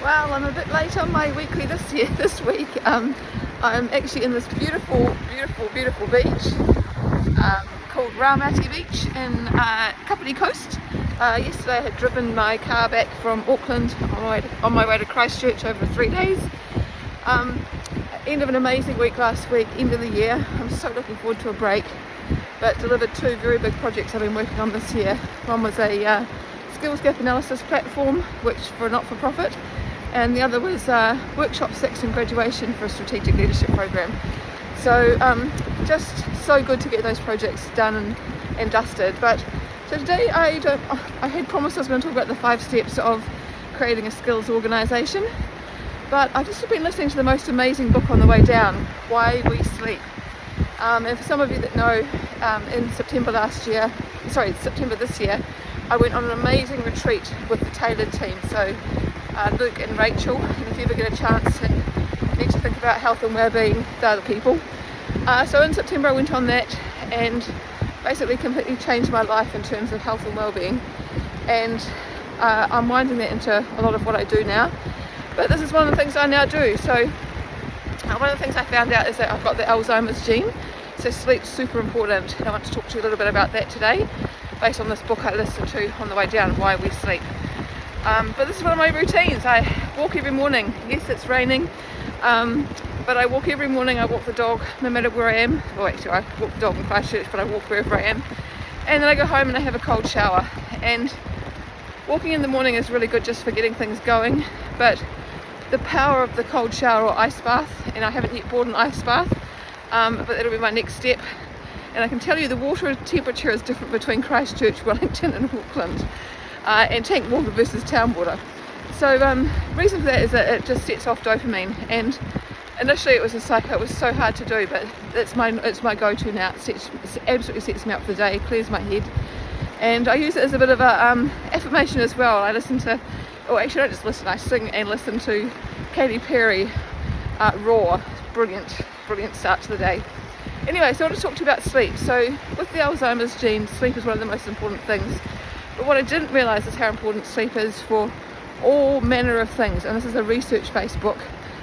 Well, I'm a bit late on my weekly this week. I'm actually in this beautiful beach called Raumati Beach in Kapiti Coast. Yesterday I had driven my car back from Auckland on my way to Christchurch over 3 days. End of an amazing week last week, end of the year. I'm so looking forward to a break, but delivered two very big projects I've been working on this year. One was a skills gap analysis platform, which for a not-for-profit, and the other was workshop 6 and graduation for a strategic leadership program. So just so good to get those projects done and dusted. But so today I had promised I was going to talk about the 5 steps of creating a skills organisation, but I've just been listening to the most amazing book on the way down, Why We Sleep. And for some of you that know, in September this year, I went on an amazing retreat with the Tailored team. So Luke and Rachel, and if you ever get a chance and need to think about health and well-being, they're the people. So in September I went on that and basically completely changed my life in terms of health and well-being, and I'm winding that into a lot of what I do now. But this is one of the things I now do. So one of the things I found out is that I've got the Alzheimer's gene, so sleep's super important, and I want to talk to you a little bit about that today based on this book I listened to on the way down, Why We Sleep. But this is one of my routines. I walk every morning. Yes, it's raining, but I walk every morning. I walk the dog no matter where I am. Well, actually I walk the dog in Christchurch, but I walk wherever I am, and then I go home and I have a cold shower. And walking in the morning is really good just for getting things going, but the power of the cold shower or ice bath, and I haven't yet bought an ice bath, but that'll be my next step. And I can tell you the water temperature is different between Christchurch, Wellington and Auckland, and tank water versus town water. So reason for that is that it just sets off dopamine, and initially it was so hard to do, but it's my go-to now. It absolutely sets me up for the day, clears my head, and I use it as a bit of a affirmation as well. I listen to, or actually I don't just listen, I sing and listen to Katy Perry, Raw. Brilliant start to the day. Anyway, so I want to talk to you about sleep. So with the Alzheimer's gene, sleep is one of the most important things. But what I didn't realise is how important sleep is for all manner of things. And this is a research-based book.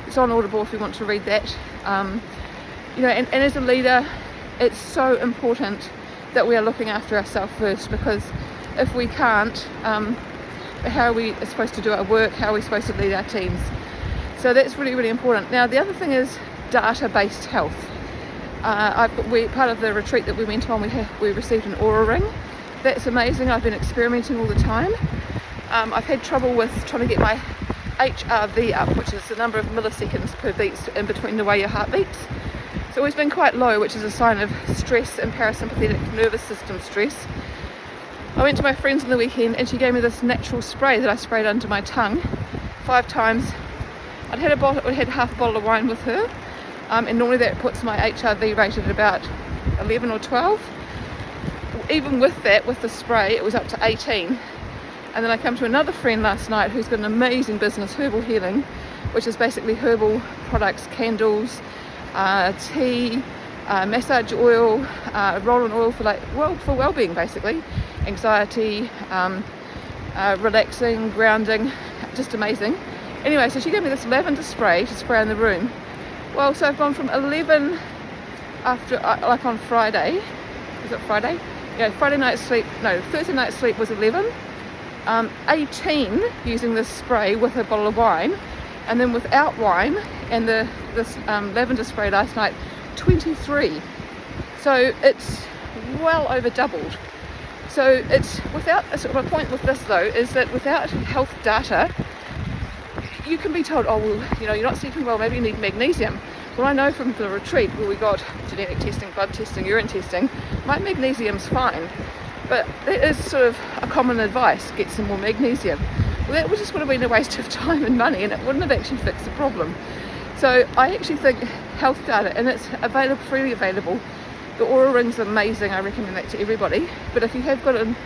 It's on Audible if you want to read that. And as a leader, it's so important that we are looking after ourselves first, because if we can't, how are we supposed to do our work? How are we supposed to lead our teams? So that's really important. Now, the other thing is data-based health. Part of the retreat that we went on, we received an Oura ring. That's amazing. I've been experimenting all the time. I've had trouble with trying to get my HRV up, which is the number of milliseconds per beat in between the way your heart beats. It's always been quite low, which is a sign of stress and parasympathetic nervous system stress. I went to my friend's on the weekend and she gave me this natural spray that I sprayed under my tongue 5 times. I had half a bottle of wine with her, and normally that puts my HRV rate at about 11 or 12. Even with that, with the spray, it was up to 18. And then I came to another friend last night who's got an amazing business, Herbal Healing, which is basically herbal products, candles, tea, massage oil, roll-on oil for well-being, basically, anxiety, relaxing, grounding, just amazing. Anyway, so she gave me this lavender spray to spray in the room. Well, so I've gone from 11 after, like on Friday, is it Friday? Yeah, Thursday night sleep was 11, 18 using this spray with a bottle of wine, and then without wine and this lavender spray last night, 23. So it's well over doubled. So it's without, sort of a point with this though, is that without health data, you can be told, oh well, you're not sleeping well, maybe you need magnesium. Well, I know from the retreat where we got genetic testing, blood testing, urine testing, my magnesium's fine. But that is sort of a common advice, get some more magnesium. Well, that just would have been a waste of time and money, and it wouldn't have actually fixed the problem. So I actually think health data, and it's freely available. The Oura Ring's amazing, I recommend that to everybody. But if you have got an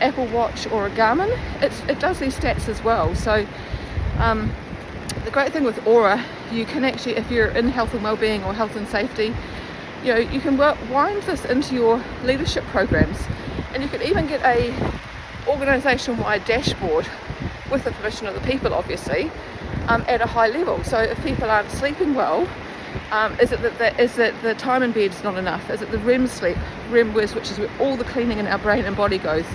Apple Watch or a Garmin, it does these stats as well. So the great thing with Oura, you can actually, if you're in health and well-being or health and safety, you can wind this into your leadership programs, and you can even get a organisation-wide dashboard with the permission of the people, obviously, at a high level. So if people aren't sleeping well, is it that the time in bed is not enough? Is it the REM sleep, which is where all the cleaning in our brain and body goes?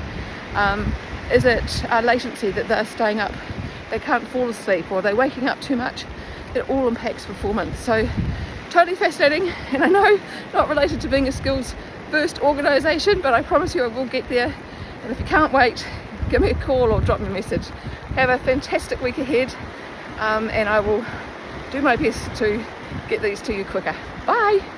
Is it latency, that they're staying up, they can't fall asleep, or they're waking up too much? It all impacts performance. So totally fascinating, and I know not related to being a skills first organisation, but I promise you I will get there. And if you can't wait, give me a call or drop me a message. Have a fantastic week ahead, and I will do my best to get these to you quicker. Bye.